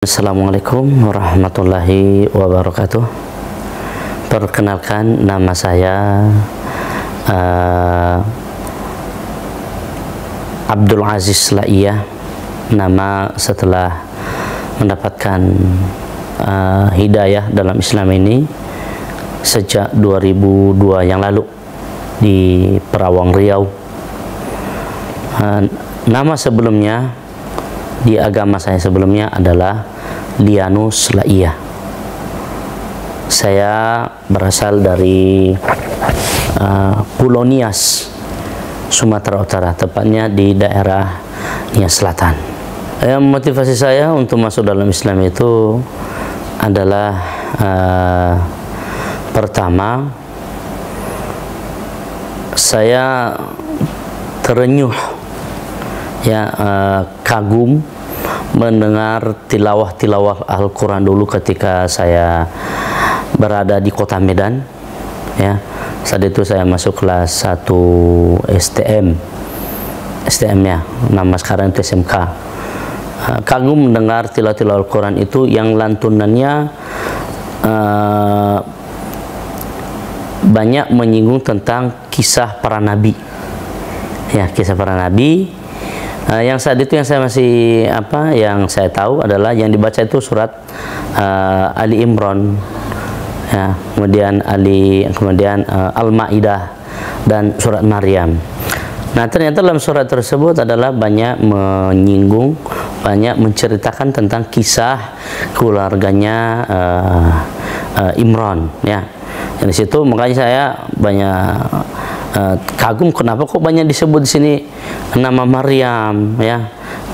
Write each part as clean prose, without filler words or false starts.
Assalamualaikum warahmatullahi wabarakatuh. Perkenalkan, nama saya Abdul Aziz Laiyah. Nama setelah mendapatkan hidayah dalam Islam ini sejak 2002 yang lalu di Perawang, Riau. Nama sebelumnya di agama saya sebelumnya adalah Lianus Laiyah. Saya berasal dari Pulau Nias, Sumatera Utara, tepatnya di daerah Nias Selatan. Motivasi saya untuk masuk dalam Islam itu adalah pertama, saya terenyuh, kagum mendengar tilawah Al-Quran dulu ketika saya berada di kota Medan. Saat itu saya masuk kelas 1 STM ya, nama sekarang itu SMK. Kagum mendengar tilawah Al-Quran itu yang lantunannya banyak menyinggung tentang kisah para nabi. Kisah para nabi. Yang saat itu yang saya masih yang saya tahu adalah yang dibaca itu surat Ali Imran, kemudian Al-Maidah dan surat Maryam. Nah, ternyata dalam surat tersebut adalah banyak menyinggung, banyak menceritakan tentang kisah keluarganya Imran, Di situ makanya saya banyak kagum, kenapa kok banyak disebut di sini nama Maryam,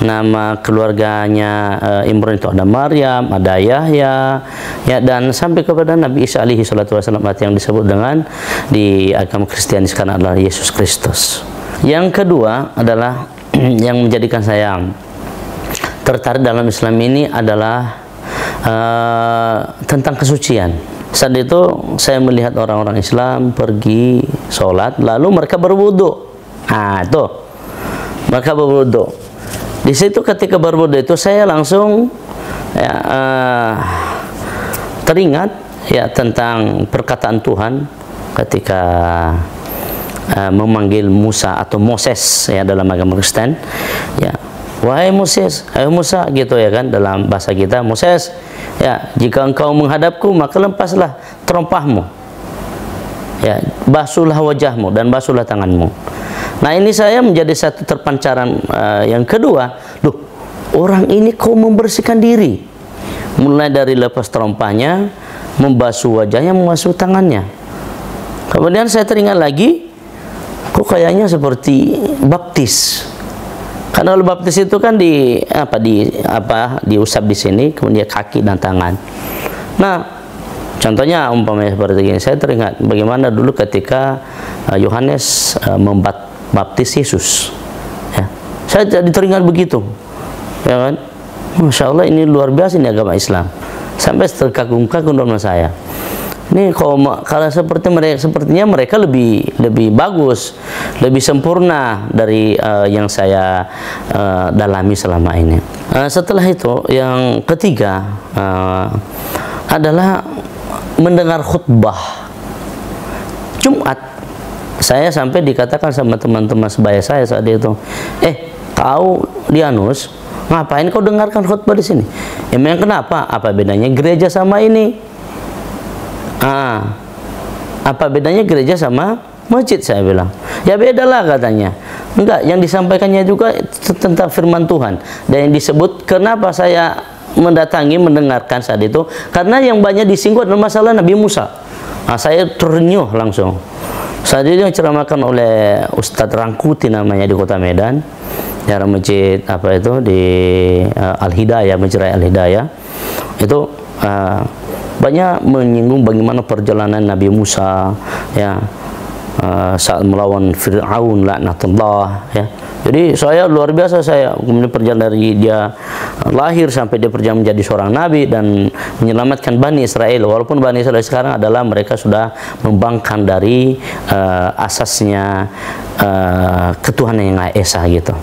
nama keluarganya Imran itu ada Maryam, ada Yahya, dan sampai kepada Nabi Isa alaihi salatu wasallam yang disebut dengan di agama Kristiani sekarang adalah Yesus Kristus. Yang kedua adalah yang menjadikan saya tertarik dalam Islam ini adalah tentang kesucian. Saat itu saya melihat orang-orang Islam pergi sholat, lalu mereka berwudu. Mereka berwudu. Di situ ketika berwudu itu saya langsung teringat tentang perkataan Tuhan ketika memanggil Musa atau Moses dalam agama Kristen. Wahai Moses, hai Musa, gitu dalam bahasa kita, Moses, jika engkau menghadapku maka lepaslah terompahmu, basuhlah wajahmu dan basuhlah tanganmu. Nah, ini saya menjadi satu terpancaran yang kedua, orang ini kau membersihkan diri, mulai dari lepas terompahnya, membasuh wajahnya, membasuh tangannya. Kemudian saya teringat lagi, kok kayaknya seperti baptis. Karena kalau baptis itu kan diusap di sini, kemudian kaki dan tangan. Nah, contohnya umpamanya seperti ini, saya teringat bagaimana dulu ketika Yohanes membaptis Yesus. Saya jadi teringat begitu, Masya Allah, ini luar biasa ini agama Islam. Sampai terkagum-kagum dalam saya. Ini kalau sepertinya mereka lebih bagus, lebih sempurna dari yang saya dalami selama ini. Setelah itu, yang ketiga adalah mendengar khutbah Jumat. Saya sampai dikatakan sama teman-teman sebaya saya saat itu, tahu Lianus, ngapain kau dengarkan khutbah di sini? Emang kenapa? Apa bedanya gereja sama ini? Apa bedanya gereja sama masjid? Saya bilang, ya bedalah katanya. Enggak, yang disampaikannya juga tentang firman Tuhan. Dan yang disebut, kenapa saya mendengarkan saat itu, karena yang banyak disinggung adalah masalah Nabi Musa. Saya terenyuh langsung. Saat itu yang ceramahkan oleh Ustadz Rangkuti namanya di kota Medan, daerah masjid di Al-Hidayah, Masjid Al-Hidayah. Itu banyak menyinggung bagaimana perjalanan Nabi Musa saat melawan Fir'aun laknatullah. Jadi saya luar biasa, saya kemudian perjalanan dari dia lahir sampai dia perjalanan menjadi seorang nabi dan menyelamatkan Bani Israel, walaupun Bani Israel sekarang adalah mereka sudah membangkang dari asasnya ketuhanan yang Maha Esa gitu.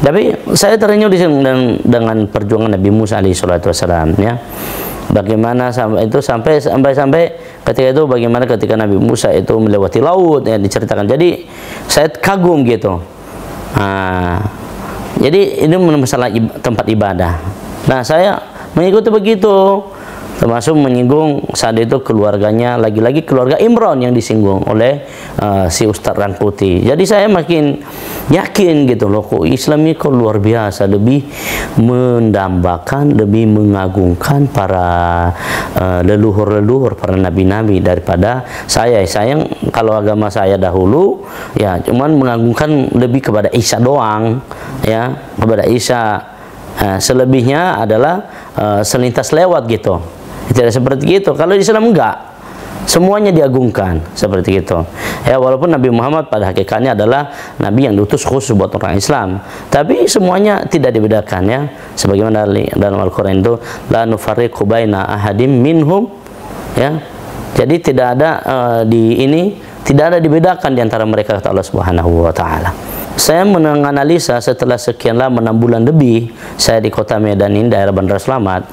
Tapi saya terenyuh di sini dengan perjuangan Nabi Musa alaihissalam, ya. Bagaimana sampai ketika itu, bagaimana ketika Nabi Musa itu melewati laut, ya, diceritakan. Jadi saya kagum gitu. Jadi ini masalah tempat ibadah. Nah, saya mengikuti begitu, termasuk menyinggung saat itu keluarganya, lagi-lagi keluarga Imran yang disinggung oleh si Ustadz Rangkuti. Jadi saya makin yakin gitu loh, kok Islam ini kok luar biasa, lebih mendambakan, lebih mengagungkan para leluhur-leluhur, para nabi-nabi daripada saya. Sayang kalau agama saya dahulu ya cuman mengagungkan lebih kepada Isa doang, ya, kepada Isa. Selebihnya adalah selintas lewat gitu. Tidak seperti itu. Kalau di Islam enggak, semuanya diagungkan seperti itu. Ya, walaupun Nabi Muhammad pada hakikatnya adalah Nabi yang diutus khusus buat orang Islam, tapi semuanya tidak dibedakan, ya. Sebagaimana dalam Al-Quran itu, la nufarriqu baina ahadim minhum, ya. Jadi tidak ada tidak ada dibedakan di antara mereka, kata Allah Subhanahu wa taala. Saya menganalisa setelah sekian lama, 6 bulan lebih saya di kota Medan ini, daerah Bandar Slamet,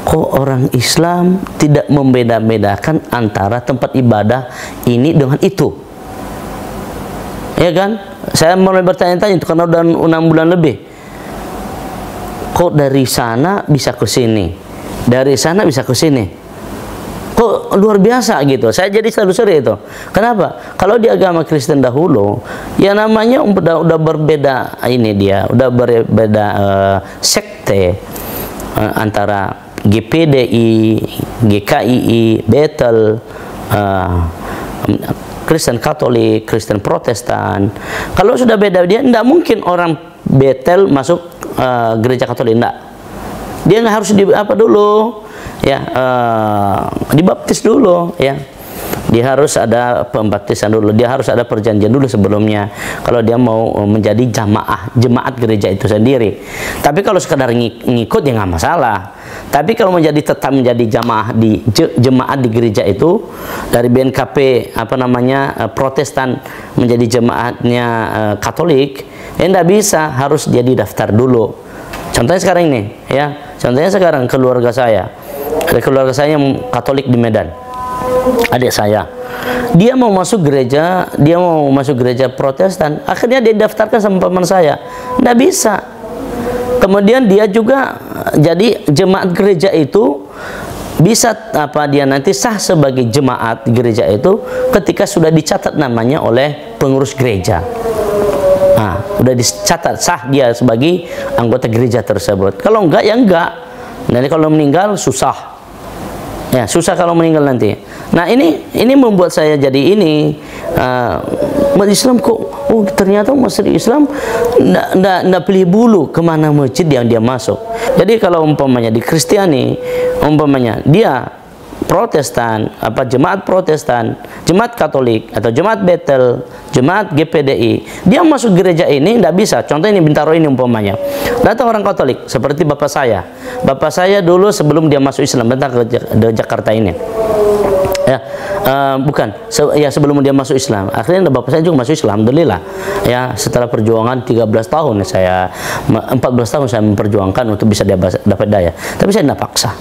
kok orang Islam tidak membeda-bedakan antara tempat ibadah ini dengan itu, ya kan? Saya mulai bertanya-tanya itu karena udah 6 bulan lebih, kok dari sana bisa ke sini, dari sana bisa ke sini, kok luar biasa gitu. Saya jadi selalu seri itu. Kenapa? Kalau di agama Kristen dahulu, ya namanya udah berbeda, ini dia udah berbeda sekte, antara GPDI, GKII, Bethel, Kristen Katolik, Kristen Protestan. Kalau sudah beda, dia tidak mungkin orang Bethel masuk gereja Katolik, enggak. Dia nggak harus dulu, ya, dibaptis dulu, ya. Dia harus ada pembaptisan dulu, dia harus ada perjanjian dulu sebelumnya kalau dia mau menjadi jemaat gereja itu sendiri. Tapi kalau sekadar ngikut ya nggak masalah. Tapi kalau tetap menjadi jemaat di gereja itu, dari BNKP Protestan menjadi jemaatnya Katolik, ya nggak bisa, harus jadi daftar dulu. Contohnya sekarang ini, ya. Contohnya sekarang keluarga saya, ada keluarga saya yang Katolik di Medan, adik saya, dia mau masuk gereja, Protestan, akhirnya dia daftarkan sama paman saya, nggak bisa. Kemudian dia juga jadi jemaat gereja itu bisa dia nanti sah sebagai jemaat gereja itu ketika sudah dicatat namanya oleh pengurus gereja. Nah, udah dicatat sah dia sebagai anggota gereja tersebut. Kalau enggak ya enggak. Nanti kalau meninggal susah. Ya, susah kalau meninggal nanti. Nah, ini membuat saya jadi umat Islam kok ternyata masjid Islam nggak pilih bulu kemana masjid yang dia masuk. Jadi kalau umpamanya di Kristiani, umpamanya dia Protestan, jemaat Protestan, jemaat Katolik, atau jemaat Bethel, jemaat GPDI, dia masuk gereja ini tidak bisa. Contoh ini Bintaro ini umpamanya, datang orang Katolik seperti bapak saya. Bapak saya dulu sebelum dia masuk Islam datang ke Jakarta ini, ya, sebelum dia masuk Islam. Akhirnya bapak saya juga masuk Islam, alhamdulillah. Ya, setelah perjuangan 13 tahun 14 tahun saya memperjuangkan untuk bisa dapat daya. Tapi saya tidak paksa.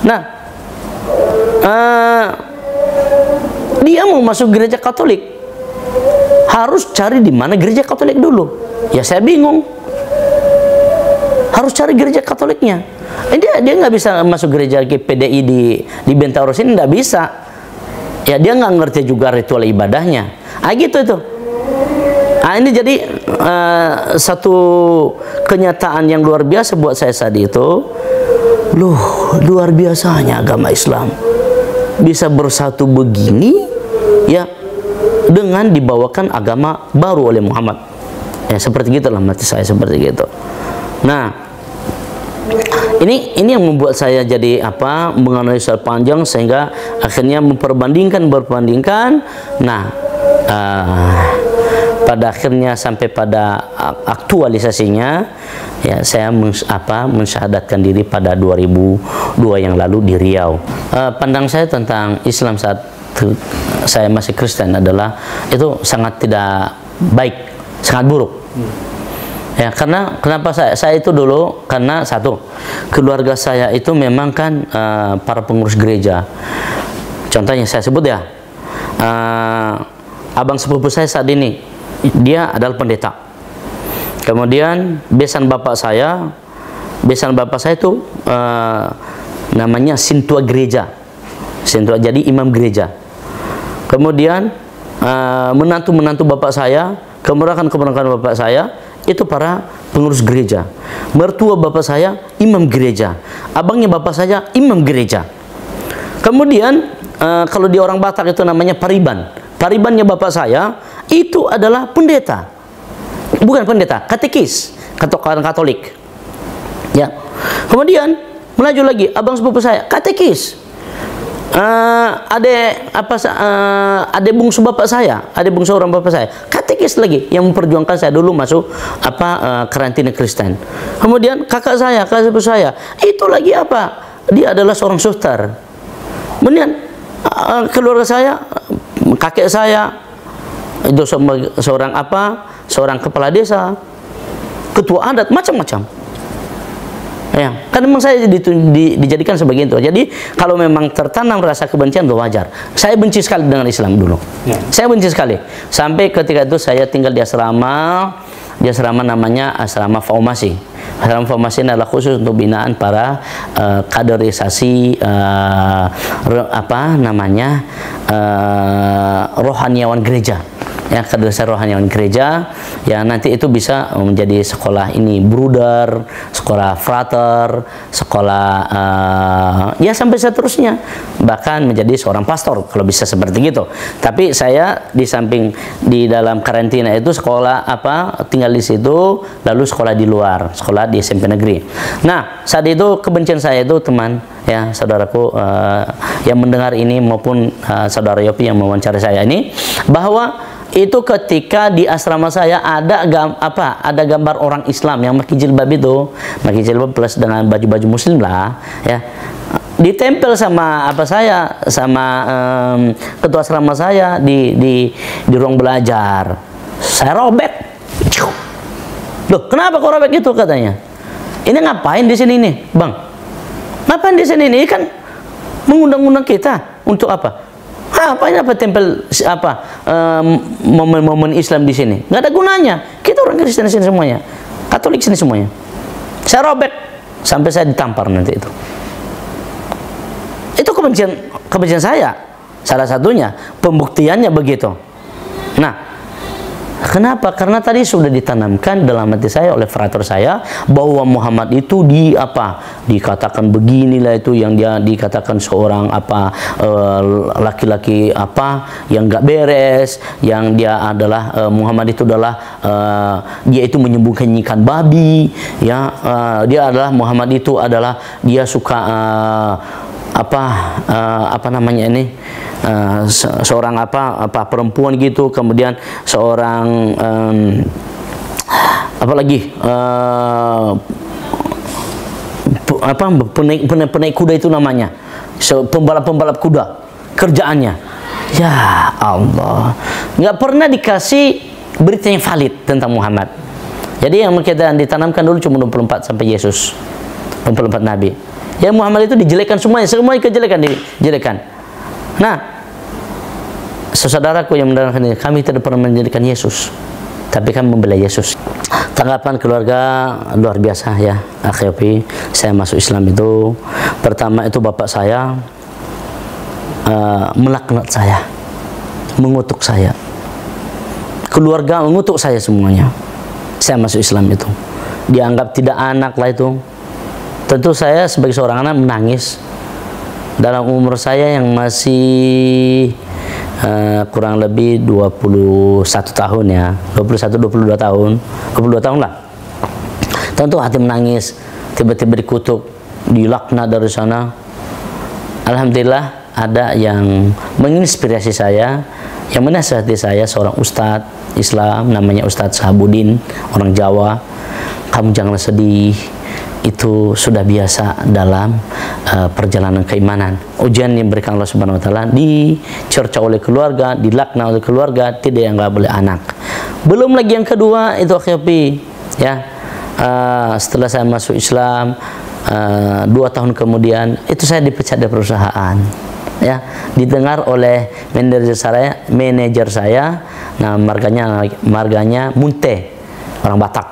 Nah, dia mau masuk gereja Katolik, harus cari di mana gereja Katolik dulu. Ya saya bingung, harus cari gereja Katoliknya. Dia nggak bisa masuk gereja GPDI di Bintaro sini, nggak bisa. Ya dia nggak ngerti juga ritual ibadahnya. Gitu itu. Ini jadi satu kenyataan yang luar biasa buat saya saat itu. Loh, luar biasanya agama Islam bisa bersatu begini, ya, dengan dibawakan agama baru oleh Muhammad. Ya seperti gitulah mati saya, seperti gitu. Nah, ini yang membuat saya jadi menganalisa panjang sehingga akhirnya memperbandingkan. Nah, pada akhirnya sampai pada aktualisasinya, ya saya mensyahadatkan diri pada 2002 yang lalu di Riau. Pandang saya tentang Islam saat saya masih Kristen adalah itu sangat tidak baik, sangat buruk. Ya, karena kenapa saya itu dulu, karena satu, keluarga saya itu memang kan para pengurus gereja. Contohnya saya sebut ya, abang sepupu saya saat ini, dia adalah pendeta. Kemudian besan bapak saya itu namanya sintua gereja, sintua, jadi imam gereja. Kemudian menantu bapak saya, keponakan bapak saya itu para pengurus gereja. Mertua bapak saya imam gereja, abangnya bapak saya imam gereja. Kemudian kalau di orang Batak itu namanya pariban. Paribannya bapak saya itu adalah pendeta, bukan pendeta, katekis, orang Katolik. Ya. Kemudian melaju lagi, abang sepupu saya katekis. Ade bungsu bapak saya, ade bungsu orang bapak saya, katekis lagi yang memperjuangkan saya dulu masuk karantina Kristen. Kemudian kakak sepupu saya, itu lagi apa? Dia adalah seorang suster. Kemudian keluarga saya, kakek saya itu seorang kepala desa, ketua adat, macam-macam. Ya, kan memang saya dijadikan sebagai itu. Jadi kalau memang tertanam rasa kebencian itu wajar. Saya benci sekali dengan Islam dulu. Ya. Saya benci sekali. Sampai ketika itu saya tinggal di asrama namanya asrama formasi. Asrama formasi adalah khusus untuk binaan para kaderisasi rohaniawan gereja. Ya, kaderisasi rohaniawan gereja, ya nanti itu bisa menjadi sekolah ini bruder, sekolah frater, sekolah ya sampai seterusnya, bahkan menjadi seorang pastor kalau bisa seperti gitu. Tapi saya di samping di dalam karantina itu sekolah tinggal di situ, lalu sekolah di luar, sekolah di SMP negeri. Nah, saat itu kebencian saya itu, teman ya, saudaraku yang mendengar ini maupun saudara Yopi yang mewawancara saya ini, bahwa itu ketika di asrama saya ada gambar orang Islam yang pakai jilbab itu, pakai jilbab plus dengan baju-baju muslim lah, ya, ditempel sama ketua asrama saya di ruang belajar. Saya robek. Loh, kenapa kok robek itu, katanya? Ini ngapain di sini nih, Bang? Ngapain di sini nih? Kan mengundang-undang kita untuk apa? Apa tempel momen-momen Islam di sini? Nggak ada gunanya. Kita orang Kristen di sini semuanya, Katolik sini semuanya. Saya robek sampai saya ditampar nanti itu. Itu kebencian saya. Salah satunya pembuktiannya begitu. Nah, kenapa? Karena tadi sudah ditanamkan dalam hati saya oleh frater saya bahwa Muhammad itu dikatakan beginilah, itu yang dia dikatakan seorang laki-laki yang nggak beres, yang dia adalah Muhammad itu adalah dia itu menyembunyikan babi, ya, dia adalah Muhammad itu adalah dia suka seorang perempuan gitu, kemudian seorang penaik kuda itu namanya, pembalap kuda kerjaannya. Ya Allah, nggak pernah dikasih berita yang valid tentang Muhammad. Jadi yang kita ditanamkan dulu cuma 24 sampai Yesus, 24 nabi. Ya, Muhammad itu dijelekan semuanya kejelekan. Nah, saudaraku yang mendengarkan ini, kami tidak pernah menjadikan Yesus, tapi kami membela Yesus. Tanggapan keluarga luar biasa ya, Yopi. Saya masuk Islam itu, pertama itu bapak saya melaknat saya, mengutuk saya, keluarga mengutuk saya semuanya. Saya masuk Islam itu, dianggap tidak anak lah itu. Tentu saya sebagai seorang anak menangis. Dalam umur saya yang masih kurang lebih 21 tahun ya, 22 tahun lah. Tentu hati menangis, tiba-tiba dikutuk, dilaknat dari sana. Alhamdulillah ada yang menginspirasi saya, yang menasihati saya, seorang ustadz Islam namanya Ustadz Sahabudin, orang Jawa. Kamu jangan sedih, itu sudah biasa dalam perjalanan keimanan. Ujian yang diberikan Allah Subhanahu wa taala, dicerca oleh keluarga, dilaknat oleh keluarga, tidak yang nggak boleh anak. Belum lagi yang kedua itu, ya. Setelah saya masuk Islam, 2 tahun kemudian itu saya dipecat dari perusahaan, ya. Didengar oleh manajer saya, nah marganya Munte, orang Batak.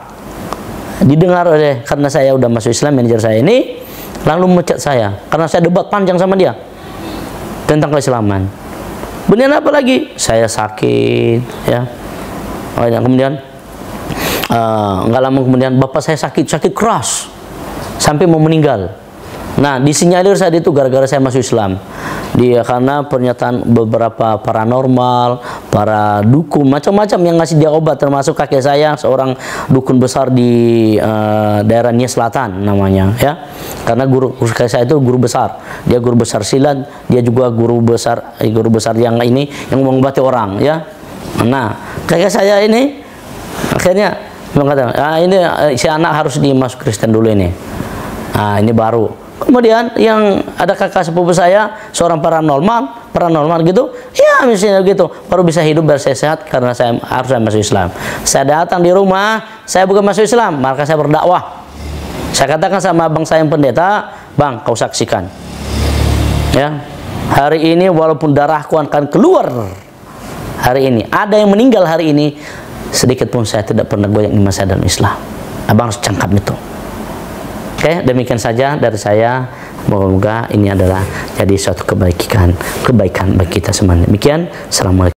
Didengar oleh, karena saya udah masuk Islam, manajer saya ini lalu memecat saya karena saya debat panjang sama dia tentang keislaman. Kemudian apa lagi? Saya sakit, ya. Kemudian nggak lama kemudian bapak saya sakit keras sampai mau meninggal. Nah, disinyalir saat itu gara-gara saya masuk Islam. Dia karena pernyataan beberapa paranormal, para dukun macam-macam yang ngasih dia obat, termasuk kakek saya, seorang dukun besar di daerah Nia Selatan namanya, ya. Karena guru kakek saya itu guru besar. Dia guru besar silat, dia juga guru besar yang ini yang mengobati orang, ya. Nah, kakek saya ini akhirnya mengatakan, ini si anak harus dimasuk Kristen dulu ini. Nah, ini baru. Kemudian yang ada kakak sepupu saya, seorang paranormal gitu, ya misalnya gitu, baru bisa hidup biar saya sehat karena saya harus masuk Islam. Saya datang di rumah, saya bukan masuk Islam, maka saya berdakwah. Saya katakan sama abang saya yang pendeta, bang, kau saksikan, ya, hari ini walaupun darahku akan keluar, hari ini ada yang meninggal hari ini, sedikit pun saya tidak pernah goyang iman saya dalam Islam. Abang harus cangkap itu. Oke, demikian saja dari saya. Moga-moga ini adalah jadi suatu kebaikan bagi kita semua. Demikian, assalamualaikum.